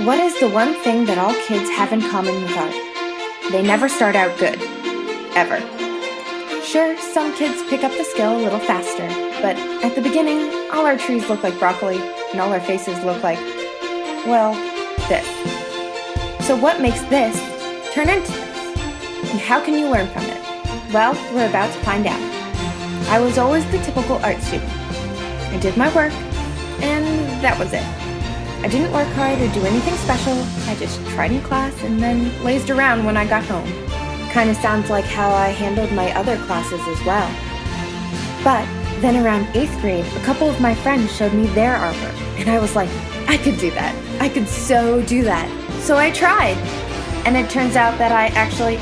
What is the one thing that all kids have in common with art? They never start out good. Ever. Sure, some kids pick up the skill a little faster, but at the beginning, all our trees look like broccoli, and all our faces look like, well, this. So what makes this turn into this? And how can you learn from it? Well, we're about to find out. I was always the typical art student. I did my work, and that was it. I didn't work hard or do anything special. I just tried in class and then lazed around when I got home. Kinda sounds like how I handled my other classes as well. But then around 8th grade, a couple of my friends showed me their artwork, and I was like, I could do that. I could so do that. So I tried. And it turns out that I actually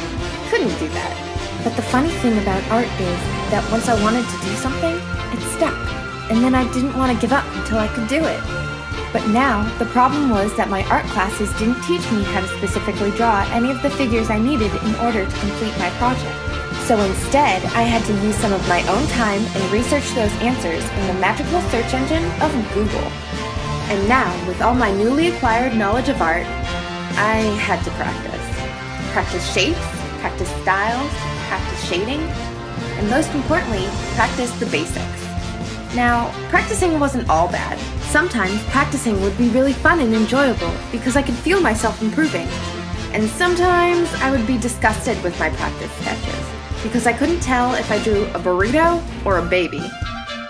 couldn't do that. But the funny thing about art is that once I wanted to do something, it stuck. And then I didn't want to give up until I could do it. But now, the problem was that my art classes didn't teach me how to specifically draw any of the figures I needed in order to complete my project. So instead, I had to use some of my own time and research those answers in the magical search engine of Google. And now, with all my newly acquired knowledge of art, I had to practice. Practice shapes, practice styles, practice shading, and most importantly, practice the basics. Now, practicing wasn't all bad. Sometimes practicing would be really fun and enjoyable because I could feel myself improving. And sometimes I would be disgusted with my practice sketches because I couldn't tell if I drew a burrito or a baby.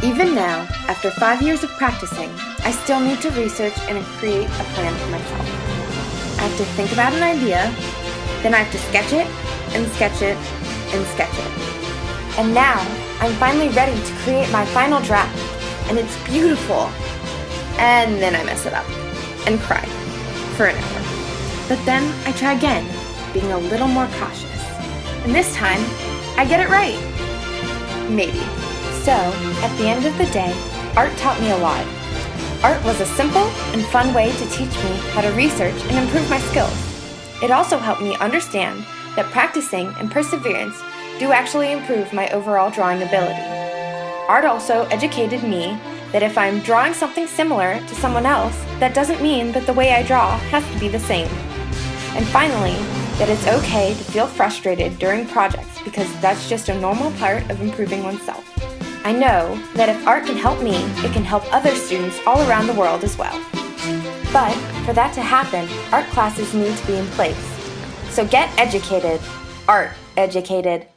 Even now, after 5 years of practicing, I still need to research and create a plan for myself. I have to think about an idea, then I have to sketch it, and sketch it, and sketch it. And now, I'm finally ready to create my final draft, and it's beautiful. And then I mess it up, and cry, for an hour. But then I try again, being a little more cautious. And this time, I get it right. Maybe. So, at the end of the day, art taught me a lot. Art was a simple and fun way to teach me how to research and improve my skills. It also helped me understand that practicing and perseverance do actually improve my overall drawing ability. Art also educated me that if I'm drawing something similar to someone else, that doesn't mean that the way I draw has to be the same. And finally, that it's okay to feel frustrated during projects because that's just a normal part of improving oneself. I know that if art can help me, it can help other students all around the world as well. But for that to happen, art classes need to be in place. So get educated, art educated.